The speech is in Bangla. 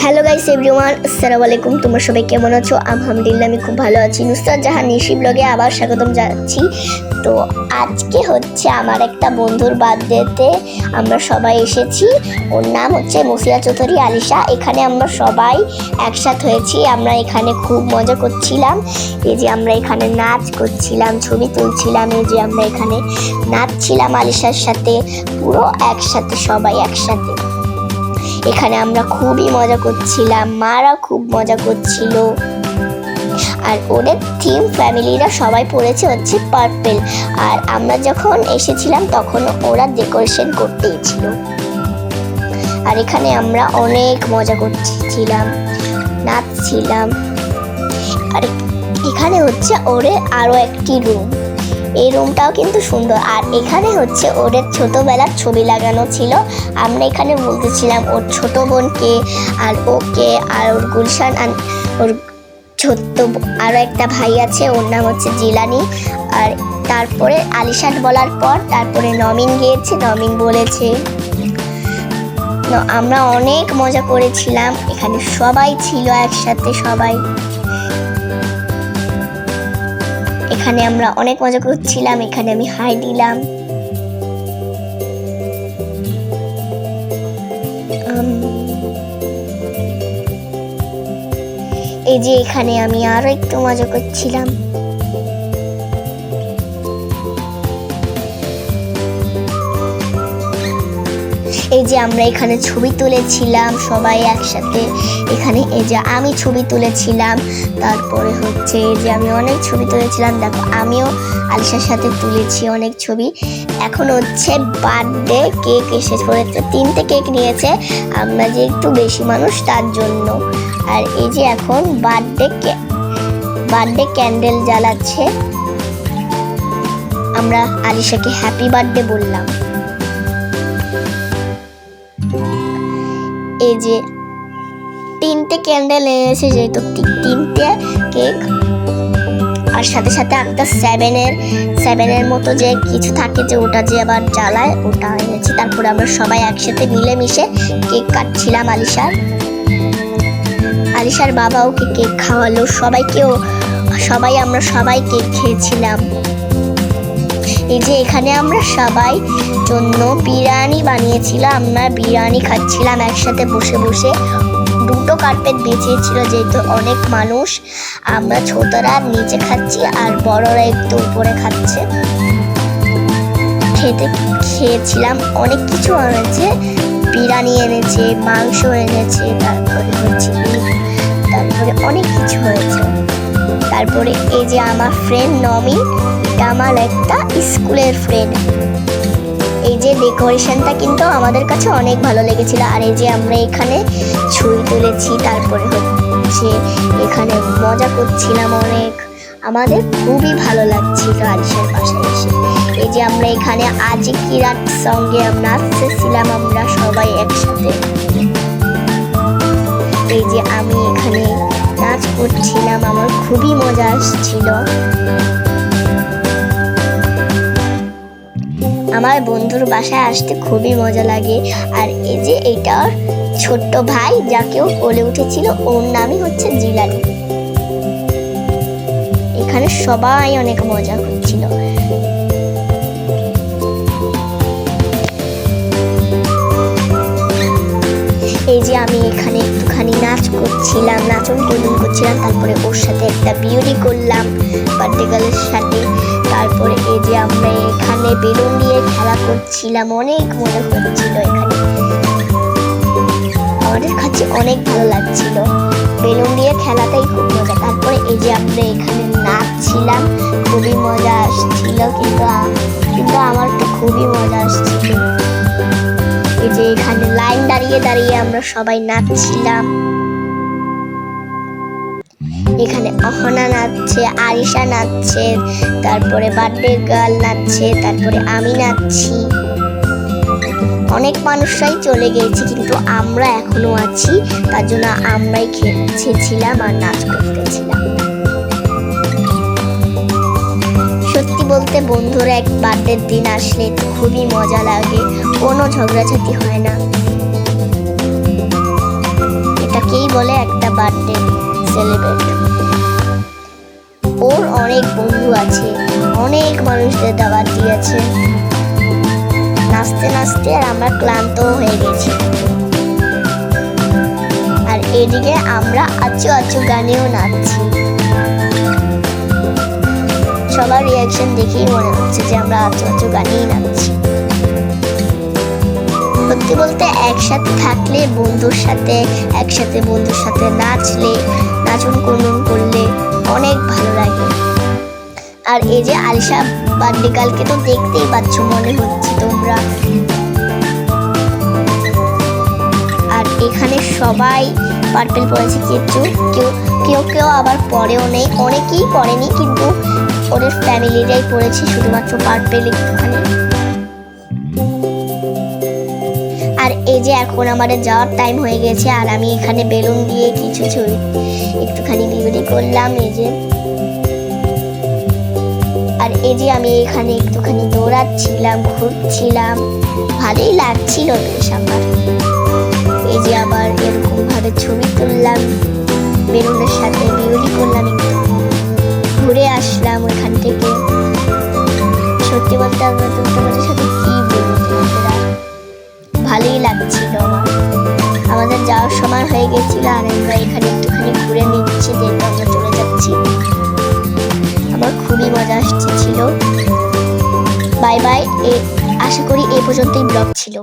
হ্যালো গাইস এভরিওয়ান, আসসালামু আলাইকুম। তোমরা সবাই কেমন আছো? আলহামদুলিল্লাহ আমি খুব ভালো আছি। নুসরাত জাহান নিশি ব্লগে আবার স্বাগতম জানাচ্ছি। তো আজকে হচ্ছে আমার একটা বন্ধুর বার্থডেতে আমরা সবাই এসেছি। ওর নাম হচ্ছে মুফিয়া চৌধুরী আলিশা। এখানে আমরা সবাই একসাথ হয়েছি। আমরা এখানে খুব মজা করছিলাম। এই যে আমরা এখানে নাচ করছিলাম, ছবি তুলছিলাম। এই যে আমরা এখানে নাচছিলাম আলিশার সাথে, পুরো একসাথে, সবাই একসাথে। এখানে আমরা খুবই মজা করছিলাম, মারা খুব মজা করছিল। আর ওদের থিম ফ্যামিলিরা সবাই পড়েছে হচ্ছে পার্পেল। আর আমরা যখন এসেছিলাম তখন ওরা ডেকোরেশন করতেই ছিল। আর এখানে আমরা অনেক মজা করছিলাম, নাচছিলাম। আর এখানে হচ্ছে ওদের আরও একটি রুম, এই রুমটাও কিন্তু সুন্দর। আর এখানে হচ্ছে ওদের ছোটবেলার ছবি লাগানো ছিল। আমরা এখানে বলতেছিলাম ওর ছোট বোনকে, আর ওকে, আর ওর গুলশান, আর ওর ছোট্ট আরও একটা ভাই আছে, ওর নাম হচ্ছে জিলানি। আর তারপরে আলিশান বলার পর তারপরে নমিন গিয়েছে, নমিন বলেছে। আমরা অনেক মজা করেছিলাম, এখানে সবাই ছিল একসাথে, সবাই এখানে আমরা অনেক মজা করছিলাম। এখানে আমি হাই দিলাম। এই যে এখানে আমি আরো একটু মজা করছিলাম। এই যে আমরা এখানে ছবি তুলেছিলাম সবাই একসাথে। এখানে এই যে আমি ছবি তুলেছিলাম, তারপরে হচ্ছে এই যে আমি অনেক ছবি তুলেছিলাম। দেখো আমিও আলিশার সাথে তুলেছি অনেক ছবি। এখন হচ্ছে বার্থডে কেক এসে পড়েছে, 3টে কেক নিয়েছে, আমরা যে একটু বেশি মানুষ তার জন্য। আর এই যে এখন বার্থডে ক্যান্ডেল জ্বালাচ্ছে। আমরা আলিশাকে হ্যাপি বার্থডে বললাম। এই যে 3টে ক্যান্ডেল এনেছে, যেহেতু 3টে কেক, আর সাথে সাথে একটা সেভেনের মতো যে কিছু থাকে, যে ওটা যে আবার জ্বালায়, ওটা এনেছি। তারপরে আমরা সবাই একসাথে মিলেমিশে কেক কাটছিলাম। আলিশার বাবা ওকে কেক খাওয়ালো, আমরা সবাই কেক খেয়েছিলাম। এই যে এখানে আমরা সবাই জন্য বিরিয়ানি বানিয়েছিলাম, আমরা বিরিয়ানি খাচ্ছিলাম একসাথে বসে বসে। 2টো কার্পেট বিছিয়েছিল, যেহেতু অনেক মানুষ। আমরা ছোটরা নিচে খাচ্ছি আর বড়রা একটু উপরে খাচ্ছে। খেয়েছিলাম, অনেক কিছু এনেছে, বিরিয়ানি এনেছে, মাংস এনেছে, তারপরে হচ্ছে তারপরে অনেক কিছু হয়েছে। তারপরে এই যে আমার ফ্রেন্ড নমি, এটা আমার একটা স্কুলের ফ্রেন্ড। এই যে ডেকোরেশনটা কিন্তু আমাদের কাছে অনেক ভালো লেগেছিল। আর এই যে আমরা এখানে ছবি তুলেছি, তারপরে হচ্ছে এখানে মজা করছিলাম অনেক, আমাদের খুবই ভালো লাগছিল আলিশার বাসায় এসে। এই যে আমরা এখানে আজিকিরার সঙ্গে নাচতেছিলাম আমরা সবাই একসাথে। এই যে আমি এখানে নাচ করছিলাম, আমার খুবই মজা আসছিল। আমার বন্ধুর বাসায় আসতে খুবই মজা লাগে। আর এই যে এইটার ছোট্ট ভাই, যাকেও কোলে উঠেছিল, ওর নামই হচ্ছে জিলানি। এখানে সবাই অনেক মজা করছিল। এই যে আমি এখানে একটুখানি নাচ করছিলাম, নাচন করছিলাম। তারপরে ওর সাথে একটা বিউটি করলাম বার্থডে গার্লের সাথে। তারপরে এই যে আমরা এখানে বেলুন দিয়ে খেলা করছিলাম, অনেক মজা হচ্ছিল। এখানে আমাদের কাছে অনেক ভালো লাগছিল, বেলুন দিয়ে খেলাটাই খুব মজা। তারপরে এই যে আমরা এখানে নাচছিলাম, খুবই মজা আসছিল, কিন্তু আমার তো খুবই মজা আসছিল। এই যে এখানে লাইন দাঁড়িয়ে দাঁড়িয়ে আমরা সবাই নাচছিলাম। এখানে অহনা নাচছে, আরিশা নাচছে, তারপরে বার্থডে গার্ল নাচছে, তারপরে আমি নাচছি। অনেক মানুষরাই চলে গিয়েছে, কিন্তু আমরা এখনো আছি, তার জন্য আমরাই খেয়েছিলাম আর নাচ করতেছিলাম। সত্যি বলতে বন্ধুরা এক বার্থডের দিন আসলে খুবই মজা লাগে, কোনো ঝগড়াঝাটি হয় না। এটাকে বলে একটা বার্থডে সেলিব্রেট। ওর অনেক বন্ধু আছে, অনেক মানুষদের দাওয়াত দিয়েছে। নাচতে নাচতে আর আমরা ক্লান্ত হয়ে গেছি। আর এদিকে আমরা আচু আচু গানেও নাচছি। সবার রিয়াকশন দেখেই মনে হচ্ছে যে আমরা আচু আচু গানেই নাচছি। সত্যি বলতে একসাথে থাকলে বন্ধুর সাথে নাচলে, নাচন কুনন করলে অনেক ভালো লাগে। আর এই যে আলিশা বার্থডে গার্লকে তো দেখতেই পাচ্ছ, মনে হচ্ছে তোমরা। আর এখানে সবাই পার্পেল পরেছে, কেউ আবার পরেও নেই, অনেকেই পরেনি, কিন্তু ওদের ফ্যামিলিরাই পরেছে শুধুমাত্র পার্পেল একটুখানি। আর এই যে এখন আমাদের যাওয়ার টাইম হয়ে গেছে, আর আমি এখানে বেলুন দিয়ে কিছু ছবি একটুখানি বিউটি করলাম। আর এই যে আমি এখানে একটুখানি দৌড়াচ্ছিলাম, ঘুরছিলাম, ভালোই লাগছিল বেশ আমার। এই যে আবার এরকম ভাবে ছবি তুললাম, বেলুনের সাথে বিউটি করলাম, একটু ঘুরে আসলাম ওইখান থেকে। সত্যি বলতে আমরা তোমাদের সাথে কি বলবো, ভালোই লাগছিল আমার। আমাদের যাওয়ার সময় হয়ে গেছিল, আর আমরা এখানে একটুখানি ঘুরে নিচ্ছি, দেখে আমরা চলে যাচ্ছি। আমার খুবই মজা আসছিল। Bye bye. আশা করি এই পর্যন্তই ব্লগ ছিল।